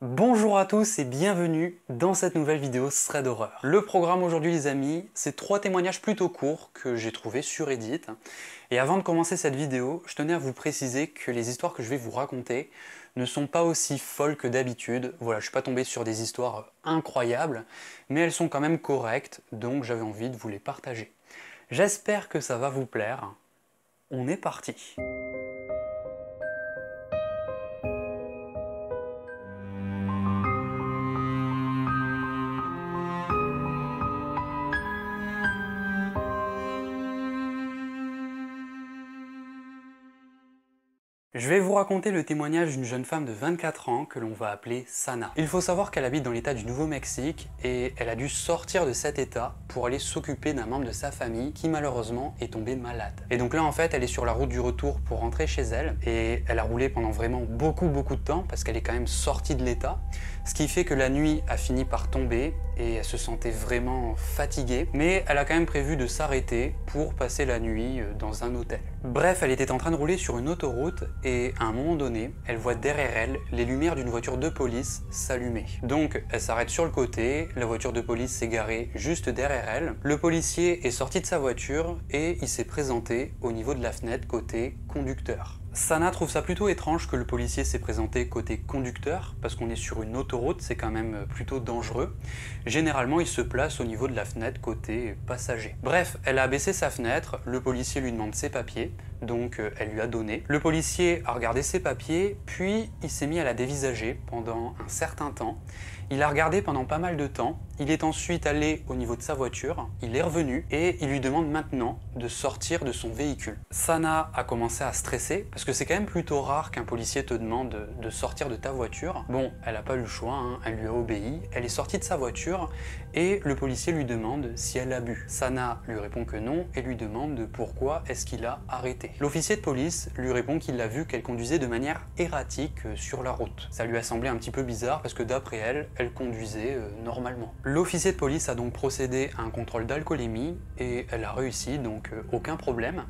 Bonjour à tous et bienvenue dans cette nouvelle vidéo thread horreur. Le programme aujourd'hui les amis, c'est 3 témoignages plutôt courts que j'ai trouvés sur Reddit. Et avant de commencer cette vidéo, je tenais à vous préciser que les histoires que je vais vous raconter ne sont pas aussi folles que d'habitude. Voilà, je suis pas tombé sur des histoires incroyables, mais elles sont quand même correctes, donc j'avais envie de vous les partager. J'espère que ça va vous plaire. On est parti. Je vais vous raconter le témoignage d'une jeune femme de 24 ans que l'on va appeler Sana. Il faut savoir qu'elle habite dans l'état du Nouveau-Mexique et elle a dû sortir de cet état pour aller s'occuper d'un membre de sa famille qui malheureusement est tombé malade. Et donc là en fait elle est sur la route du retour pour rentrer chez elle et elle a roulé pendant vraiment beaucoup de temps parce qu'elle est quand même sortie de l'état. Ce qui fait que la nuit a fini par tomber et elle se sentait vraiment fatiguée, mais elle a quand même prévu de s'arrêter pour passer la nuit dans un hôtel. Bref, elle était en train de rouler sur une autoroute et à un moment donné, elle voit derrière elle les lumières d'une voiture de police s'allumer. Donc elle s'arrête sur le côté, la voiture de police s'est garée juste derrière elle, le policier est sorti de sa voiture et il s'est présenté au niveau de la fenêtre côté conducteur. Sana trouve ça plutôt étrange que le policier s'est présenté côté conducteur, parce qu'on est sur une autoroute, c'est quand même plutôt dangereux. Généralement, il se place au niveau de la fenêtre côté passager. Bref, elle a baissé sa fenêtre, le policier lui demande ses papiers, donc elle lui a donné. Le policier a regardé ses papiers, puis il s'est mis à la dévisager pendant un certain temps. Il a regardé pendant pas mal de temps, il est ensuite allé au niveau de sa voiture, il est revenu et il lui demande maintenant de sortir de son véhicule. Sana a commencé à stresser parce que c'est quand même plutôt rare qu'un policier te demande de sortir de ta voiture. Bon, elle n'a pas eu le choix, hein, elle lui a obéi, elle est sortie de sa voiture et le policier lui demande si elle a bu. Sana lui répond que non et lui demande pourquoi est-ce qu'il a arrêté. L'officier de police lui répond qu'il a vu qu'elle conduisait de manière erratique sur la route. Ça lui a semblé un petit peu bizarre parce que d'après elle conduisait normalement. L'officier de police a donc procédé à un contrôle d'alcoolémie et elle a réussi, donc aucun problème.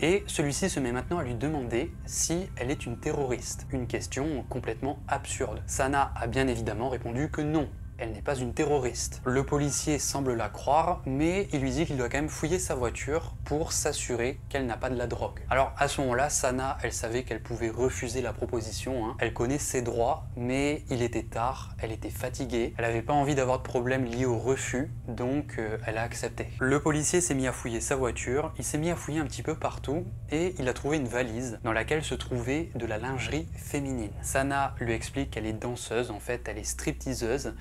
Et celui-ci se met maintenant à lui demander si elle est une terroriste. Une question complètement absurde. Sana a bien évidemment répondu que non. Elle n'est pas une terroriste. Le policier semble la croire, mais il lui dit qu'il doit quand même fouiller sa voiture pour s'assurer qu'elle n'a pas de la drogue. Alors à ce moment-là, Sana, elle savait qu'elle pouvait refuser la proposition, hein. Elle connaît ses droits, mais il était tard, elle était fatiguée, elle n'avait pas envie d'avoir de problème lié au refus, donc elle a accepté. Le policier s'est mis à fouiller sa voiture, il s'est mis à fouiller un petit peu partout, et il a trouvé une valise dans laquelle se trouvait de la lingerie féminine. Sana lui explique qu'elle est danseuse, en fait elle est stripteaseuse,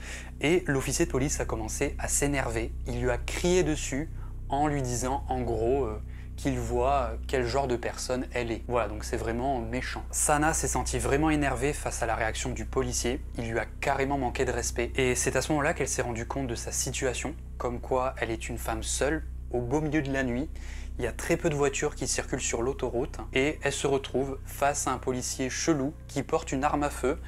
et l'officier de police a commencé à s'énerver. Il lui a crié dessus en lui disant en gros qu'il voit quel genre de personne elle est. Voilà, donc c'est vraiment méchant. Sana s'est sentie vraiment énervée face à la réaction du policier. Il lui a carrément manqué de respect. Et c'est à ce moment-là qu'elle s'est rendue compte de sa situation, comme quoi elle est une femme seule, au beau milieu de la nuit. Il y a très peu de voitures qui circulent sur l'autoroute et elle se retrouve face à un policier chelou qui porte une arme à feu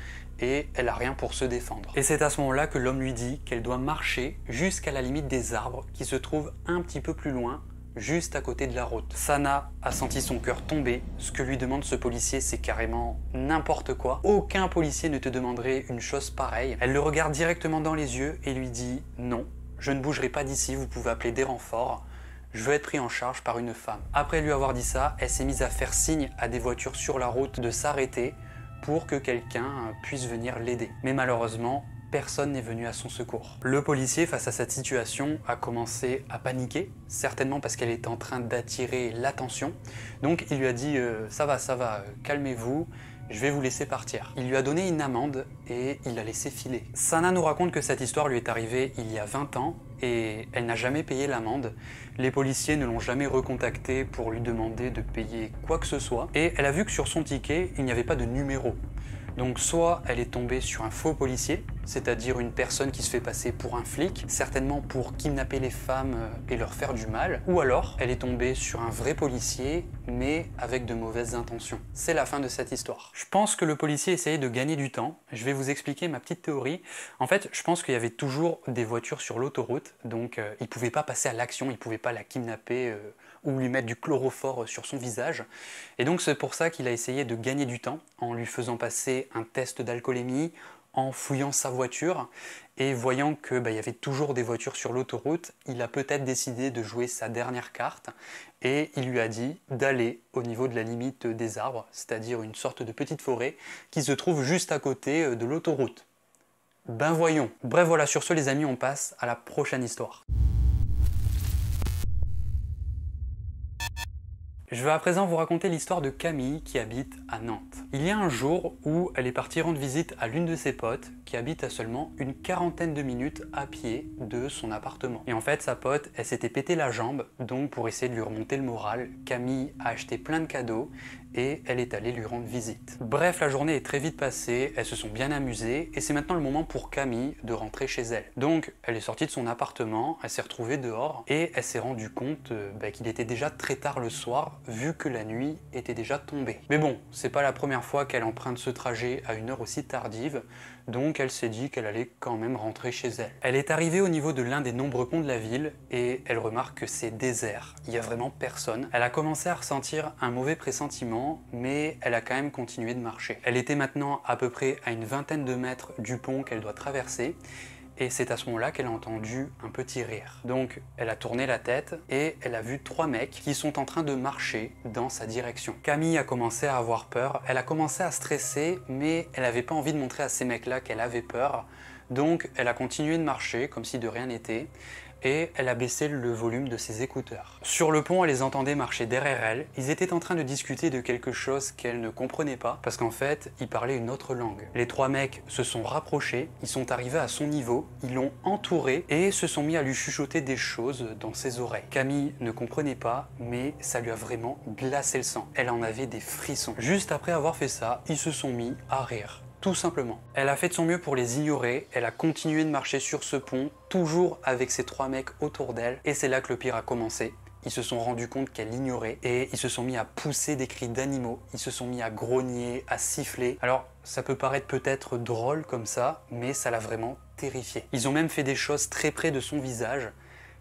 et elle a rien pour se défendre. Et c'est à ce moment-là que l'homme lui dit qu'elle doit marcher jusqu'à la limite des arbres qui se trouvent un petit peu plus loin, juste à côté de la route. Sana a senti son cœur tomber. Ce que lui demande ce policier, c'est carrément n'importe quoi. Aucun policier ne te demanderait une chose pareille. Elle le regarde directement dans les yeux et lui dit « Non, je ne bougerai pas d'ici, vous pouvez appeler des renforts. Je veux être pris en charge par une femme. » Après lui avoir dit ça, elle s'est mise à faire signe à des voitures sur la route de s'arrêter pour que quelqu'un puisse venir l'aider. Mais malheureusement, personne n'est venu à son secours. Le policier, face à cette situation, a commencé à paniquer, certainement parce qu'elle était en train d'attirer l'attention. Donc il lui a dit ça va, calmez-vous, je vais vous laisser partir. Il lui a donné une amende et il l'a laissé filer. Sana nous raconte que cette histoire lui est arrivée il y a 20 ans et elle n'a jamais payé l'amende. Les policiers ne l'ont jamais recontactée pour lui demander de payer quoi que ce soit. Et elle a vu que sur son ticket, il n'y avait pas de numéro. Donc soit elle est tombée sur un faux policier, c'est-à-dire une personne qui se fait passer pour un flic, certainement pour kidnapper les femmes et leur faire du mal, ou alors elle est tombée sur un vrai policier, mais avec de mauvaises intentions. C'est la fin de cette histoire. Je pense que le policier essayait de gagner du temps. Je vais vous expliquer ma petite théorie. En fait, je pense qu'il y avait toujours des voitures sur l'autoroute, donc il ne pouvait pas passer à l'action, il ne pouvait pas la kidnapper ou lui mettre du chloroforme sur son visage. Et donc c'est pour ça qu'il a essayé de gagner du temps en lui faisant passer un test d'alcoolémie, en fouillant sa voiture et voyant que y avait toujours des voitures sur l'autoroute, il a peut-être décidé de jouer sa dernière carte et il lui a dit d'aller au niveau de la limite des arbres, c'est-à-dire une sorte de petite forêt qui se trouve juste à côté de l'autoroute. Ben voyons. Bref voilà, sur ce les amis, on passe à la prochaine histoire. Je vais à présent vous raconter l'histoire de Camille qui habite à Nantes. Il y a un jour où elle est partie rendre visite à l'une de ses potes qui habite à seulement une quarantaine de minutes à pied de son appartement. Et en fait sa pote, elle s'était pété la jambe, donc pour essayer de lui remonter le moral, Camille a acheté plein de cadeaux et elle est allée lui rendre visite. Bref, la journée est très vite passée, elles se sont bien amusées et c'est maintenant le moment pour Camille de rentrer chez elle. Donc elle est sortie de son appartement, elle s'est retrouvée dehors et elle s'est rendue compte qu'il était déjà très tard le soir vu que la nuit était déjà tombée. Mais bon, c'est pas la première fois qu'elle emprunte ce trajet à une heure aussi tardive, donc elle s'est dit qu'elle allait quand même rentrer chez elle. Elle est arrivée au niveau de l'un des nombreux ponts de la ville et elle remarque que c'est désert, il y a vraiment personne. Elle a commencé à ressentir un mauvais pressentiment, mais elle a quand même continué de marcher. Elle était maintenant à peu près à une vingtaine de mètres du pont qu'elle doit traverser, et c'est à ce moment-là qu'elle a entendu un petit rire. Donc elle a tourné la tête et elle a vu 3 mecs qui sont en train de marcher dans sa direction. Camille a commencé à avoir peur, elle a commencé à stresser, mais elle n'avait pas envie de montrer à ces mecs-là qu'elle avait peur. Donc elle a continué de marcher comme si de rien n'était et elle a baissé le volume de ses écouteurs. Sur le pont, elle les entendait marcher derrière elle. Ils étaient en train de discuter de quelque chose qu'elle ne comprenait pas parce qu'en fait, ils parlaient une autre langue. Les 3 mecs se sont rapprochés, ils sont arrivés à son niveau, ils l'ont entouré et se sont mis à lui chuchoter des choses dans ses oreilles. Camille ne comprenait pas, mais ça lui a vraiment glacé le sang. Elle en avait des frissons. Juste après avoir fait ça, ils se sont mis à rire. Tout simplement. Elle a fait de son mieux pour les ignorer, elle a continué de marcher sur ce pont, toujours avec ces 3 mecs autour d'elle, et c'est là que le pire a commencé. Ils se sont rendus compte qu'elle l'ignorait, et ils se sont mis à pousser des cris d'animaux, ils se sont mis à grogner, à siffler. Alors, ça peut paraître peut-être drôle comme ça, mais ça l'a vraiment terrifiée. Ils ont même fait des choses très près de son visage.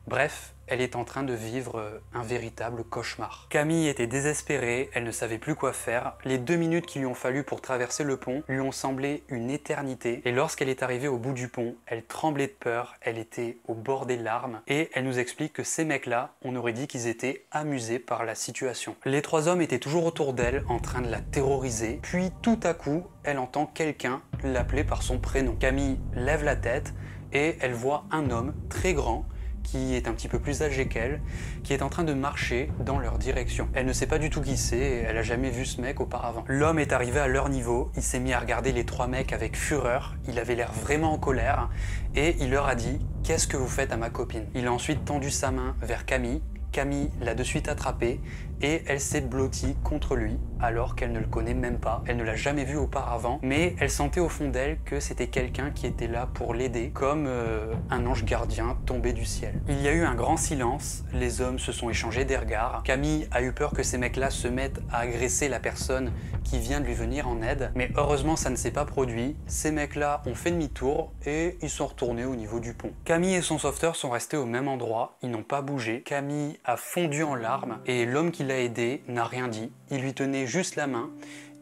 Bref, elle est en train de vivre un véritable cauchemar. Camille était désespérée, elle ne savait plus quoi faire. Les 2 minutes qu'il lui ont fallu pour traverser le pont lui ont semblé une éternité. Et lorsqu'elle est arrivée au bout du pont, elle tremblait de peur, elle était au bord des larmes. Et elle nous explique que ces mecs-là, on aurait dit qu'ils étaient amusés par la situation. Les 3 hommes étaient toujours autour d'elle, en train de la terroriser. Puis tout à coup, elle entend quelqu'un l'appeler par son prénom. Camille lève la tête et elle voit un homme très grand qui est un petit peu plus âgé qu'elle, qui est en train de marcher dans leur direction. Elle ne sait pas du tout qui c'est, elle a jamais vu ce mec auparavant. L'homme est arrivé à leur niveau, il s'est mis à regarder les 3 mecs avec fureur, il avait l'air vraiment en colère, et il leur a dit « Qu'est-ce que vous faites à ma copine ?» Il a ensuite tendu sa main vers Camille, Camille l'a de suite attrapé et elle s'est blottie contre lui alors qu'elle ne le connaît même pas. Elle ne l'a jamais vu auparavant, mais elle sentait au fond d'elle que c'était quelqu'un qui était là pour l'aider, comme un ange gardien tombé du ciel. Il y a eu un grand silence, les hommes se sont échangés des regards. Camille a eu peur que ces mecs-là se mettent à agresser la personne qui vient de lui venir en aide, mais heureusement ça ne s'est pas produit. Ces mecs-là ont fait demi-tour et ils sont retournés au niveau du pont. Camille et son sauveteur sont restés au même endroit, ils n'ont pas bougé. Camille a fondu en larmes et l'homme qui l'a aidé n'a rien dit. Il lui tenait juste la main,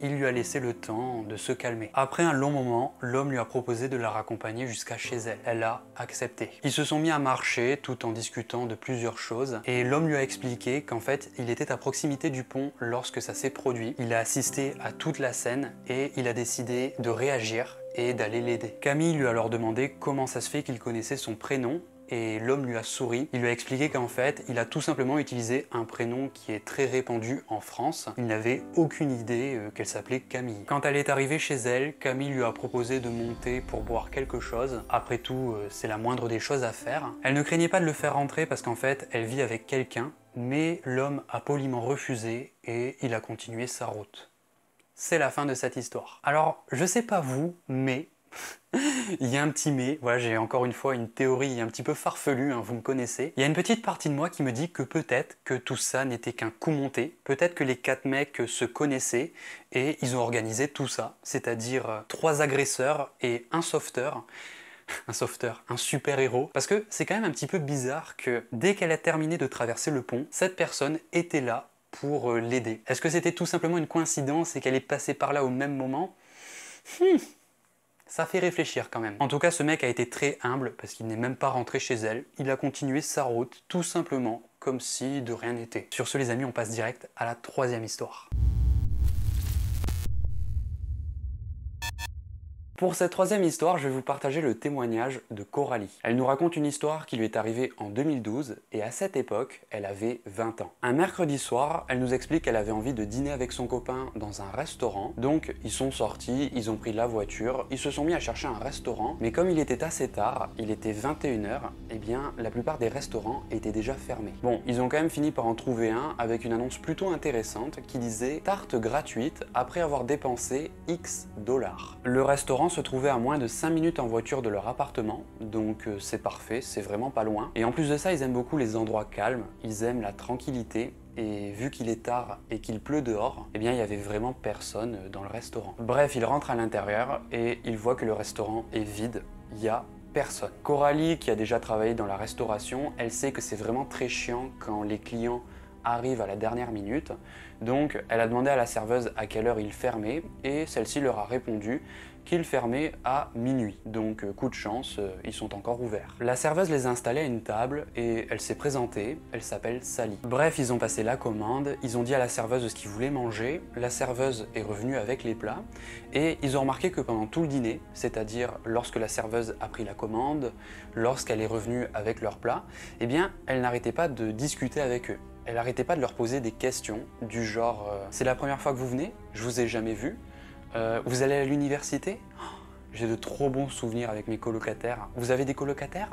il lui a laissé le temps de se calmer. Après un long moment, l'homme lui a proposé de la raccompagner jusqu'à chez elle. Elle a accepté. Ils se sont mis à marcher tout en discutant de plusieurs choses et l'homme lui a expliqué qu'en fait il était à proximité du pont lorsque ça s'est produit. Il a assisté à toute la scène et il a décidé de réagir et d'aller l'aider. Camille lui a alors demandé comment ça se fait qu'il connaissait son prénom et l'homme lui a souri. Il lui a expliqué qu'en fait, il a tout simplement utilisé un prénom qui est très répandu en France. Il n'avait aucune idée qu'elle s'appelait Camille. Quand elle est arrivée chez elle, Camille lui a proposé de monter pour boire quelque chose. Après tout, c'est la moindre des choses à faire. Elle ne craignait pas de le faire rentrer parce qu'en fait, elle vit avec quelqu'un, mais l'homme a poliment refusé et il a continué sa route. C'est la fin de cette histoire. Alors, je sais pas vous, mais il y a un petit mais, voilà, j'ai encore une fois une théorie un petit peu farfelue, hein, vous me connaissez. Il y a une petite partie de moi qui me dit que peut-être que tout ça n'était qu'un coup monté, peut-être que les 4 mecs se connaissaient et ils ont organisé tout ça, c'est-à-dire 3 agresseurs et un sauveteur. Un super-héros. Parce que c'est quand même un petit peu bizarre que dès qu'elle a terminé de traverser le pont, cette personne était là pour l'aider. Est-ce que c'était tout simplement une coïncidence et qu'elle est passée par là au même moment ? Ça fait réfléchir quand même. En tout cas, ce mec a été très humble parce qu'il n'est même pas rentré chez elle. Il a continué sa route tout simplement comme si de rien n'était. Sur ce les amis, on passe direct à la troisième histoire. Pour cette troisième histoire, je vais vous partager le témoignage de Coralie. Elle nous raconte une histoire qui lui est arrivée en 2012 et à cette époque, elle avait 20 ans. Un mercredi soir, elle nous explique qu'elle avait envie de dîner avec son copain dans un restaurant. Donc, ils sont sortis, ils ont pris la voiture, ils se sont mis à chercher un restaurant. Mais comme il était assez tard, il était 21h, eh bien, la plupart des restaurants étaient déjà fermés. Bon, ils ont quand même fini par en trouver un avec une annonce plutôt intéressante qui disait « Tarte gratuite après avoir dépensé X $. » Le restaurant se trouvait à moins de 5 minutes en voiture de leur appartement, donc c'est parfait, c'est vraiment pas loin. Et en plus de ça, ils aiment beaucoup les endroits calmes, ils aiment la tranquillité, et vu qu'il est tard et qu'il pleut dehors, eh bien il y avait vraiment personne dans le restaurant. Bref, ils rentrent à l'intérieur et ils voient que le restaurant est vide, il y a personne. Coralie, qui a déjà travaillé dans la restauration, elle sait que c'est vraiment très chiant quand les clients arrivent à la dernière minute. Donc elle a demandé à la serveuse à quelle heure il fermait et celle-ci leur a répondu qu'il fermait à minuit. Donc coup de chance, ils sont encore ouverts. La serveuse les a installés à une table et elle s'est présentée, elle s'appelle Sally. Bref, ils ont passé la commande, ils ont dit à la serveuse ce qu'ils voulaient manger, la serveuse est revenue avec les plats et ils ont remarqué que pendant tout le dîner, c'est-à-dire lorsque la serveuse a pris la commande, lorsqu'elle est revenue avec leurs plats, eh bien elle n'arrêtait pas de discuter avec eux. Elle n'arrêtait pas de leur poser des questions du genre c'est la première fois que vous venez? Je vous ai jamais vu. Vous allez à l'université? J'ai de trop bons souvenirs avec mes colocataires. Vous avez des colocataires?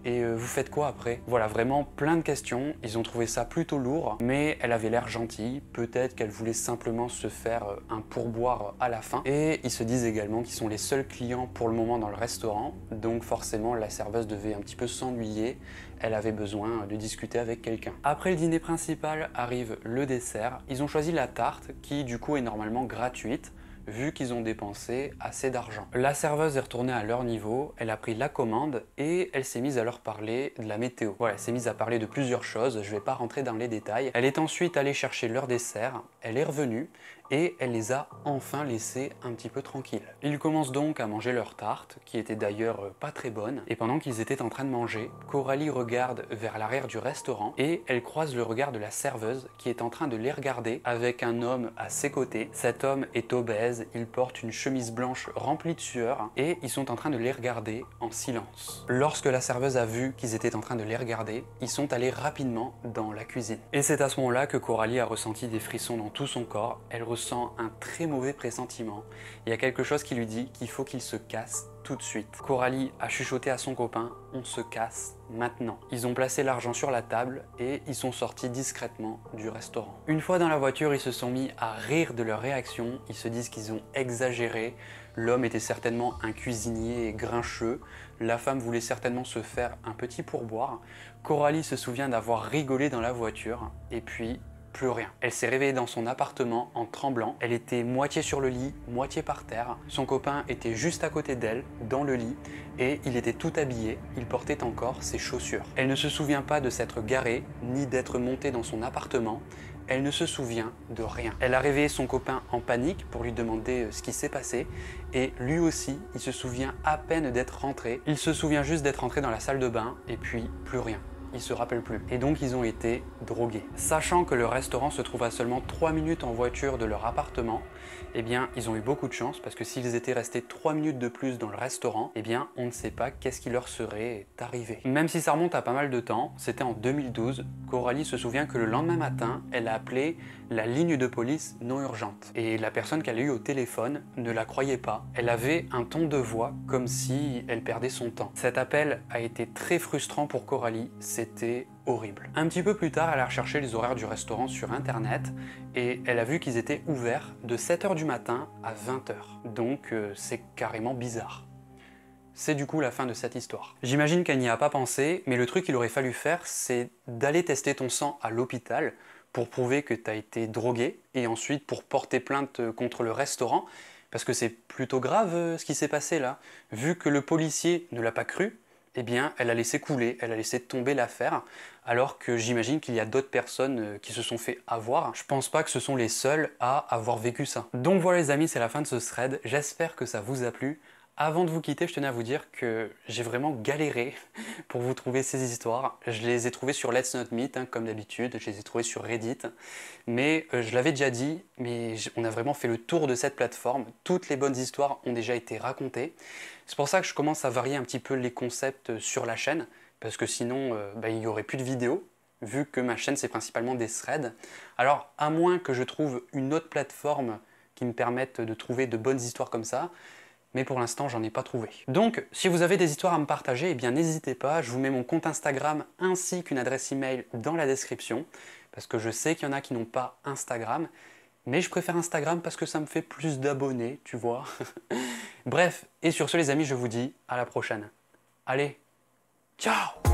Et vous faites quoi après? Voilà, vraiment plein de questions. Ils ont trouvé ça plutôt lourd, mais elle avait l'air gentille. Peut-être qu'elle voulait simplement se faire un pourboire à la fin. Et ils se disent également qu'ils sont les seuls clients pour le moment dans le restaurant. Donc forcément, la serveuse devait un petit peu s'ennuyer. Elle avait besoin de discuter avec quelqu'un. Après le dîner principal arrive le dessert. Ils ont choisi la tarte qui du coup est normalement gratuite, vu qu'ils ont dépensé assez d'argent. La serveuse est retournée à leur niveau, elle a pris la commande et elle s'est mise à leur parler de la météo. Voilà, elle s'est mise à parler de plusieurs choses, je ne vais pas rentrer dans les détails. Elle est ensuite allée chercher leur dessert, elle est revenue et elle les a enfin laissés un petit peu tranquilles. Ils commencent donc à manger leur tarte, qui était d'ailleurs pas très bonne, et pendant qu'ils étaient en train de manger, Coralie regarde vers l'arrière du restaurant et elle croise le regard de la serveuse qui est en train de les regarder avec un homme à ses côtés. Cet homme est obèse, il porte une chemise blanche remplie de sueur et ils sont en train de les regarder en silence. Lorsque la serveuse a vu qu'ils étaient en train de les regarder, ils sont allés rapidement dans la cuisine. Et c'est à ce moment-là que Coralie a ressenti des frissons dans tout son corps. Elle ressent un très mauvais pressentiment. Il y a quelque chose qui lui dit qu'il faut qu'il se casse tout de suite. Coralie a chuchoté à son copain « on se casse maintenant ». Ils ont placé l'argent sur la table et ils sont sortis discrètement du restaurant. Une fois dans la voiture, ils se sont mis à rire de leur réaction. Ils se disent qu'ils ont exagéré. L'homme était certainement un cuisinier grincheux. La femme voulait certainement se faire un petit pourboire. Coralie se souvient d'avoir rigolé dans la voiture et puis plus rien. Elle s'est réveillée dans son appartement en tremblant. Elle était moitié sur le lit, moitié par terre. Son copain était juste à côté d'elle, dans le lit, et il était tout habillé. Il portait encore ses chaussures. Elle ne se souvient pas de s'être garée, ni d'être montée dans son appartement. Elle ne se souvient de rien. Elle a réveillé son copain en panique pour lui demander ce qui s'est passé. Et lui aussi, il se souvient à peine d'être rentré. Il se souvient juste d'être entré dans la salle de bain, et puis plus rien. Ils se rappellent plus. Et donc ils ont été drogués. Sachant que le restaurant se trouve à seulement 3 minutes en voiture de leur appartement, eh bien ils ont eu beaucoup de chance parce que s'ils étaient restés 3 minutes de plus dans le restaurant, eh bien on ne sait pas qu'est-ce qui leur serait arrivé. Même si ça remonte à pas mal de temps, c'était en 2012, Coralie se souvient que le lendemain matin, elle a appelé la ligne de police non urgente. Et la personne qu'elle a eue au téléphone ne la croyait pas. Elle avait un ton de voix comme si elle perdait son temps. Cet appel a été très frustrant pour Coralie. C'était horrible. Un petit peu plus tard, elle a recherché les horaires du restaurant sur internet et elle a vu qu'ils étaient ouverts de 7h du matin à 20h. Donc c'est carrément bizarre. C'est du coup la fin de cette histoire. J'imagine qu'elle n'y a pas pensé, mais le truc qu'il aurait fallu faire, c'est d'aller tester ton sang à l'hôpital pour prouver que tu as été drogué et ensuite pour porter plainte contre le restaurant parce que c'est plutôt grave ce qui s'est passé là. Vu que le policier ne l'a pas cru, eh bien, elle a laissé couler, elle a laissé tomber l'affaire, alors que j'imagine qu'il y a d'autres personnes qui se sont fait avoir. Je pense pas que ce sont les seuls à avoir vécu ça. Donc voilà les amis, c'est la fin de ce thread. J'espère que ça vous a plu. Avant de vous quitter, je tenais à vous dire que j'ai vraiment galéré pour vous trouver ces histoires. Je les ai trouvées sur Let's Not Meet, hein, comme d'habitude, je les ai trouvées sur Reddit. Mais je l'avais déjà dit, mais on a vraiment fait le tour de cette plateforme. Toutes les bonnes histoires ont déjà été racontées. C'est pour ça que je commence à varier un petit peu les concepts sur la chaîne, parce que sinon, il n'y aurait plus de vidéos, vu que ma chaîne c'est principalement des threads. Alors, à moins que je trouve une autre plateforme qui me permette de trouver de bonnes histoires comme ça, mais pour l'instant j'en ai pas trouvé. Donc si vous avez des histoires à me partager, eh bien n'hésitez pas, je vous mets mon compte Instagram ainsi qu'une adresse email dans la description, parce que je sais qu'il y en a qui n'ont pas Instagram, mais je préfère Instagram parce que ça me fait plus d'abonnés, tu vois. Bref, et sur ce les amis, je vous dis à la prochaine. Allez, ciao!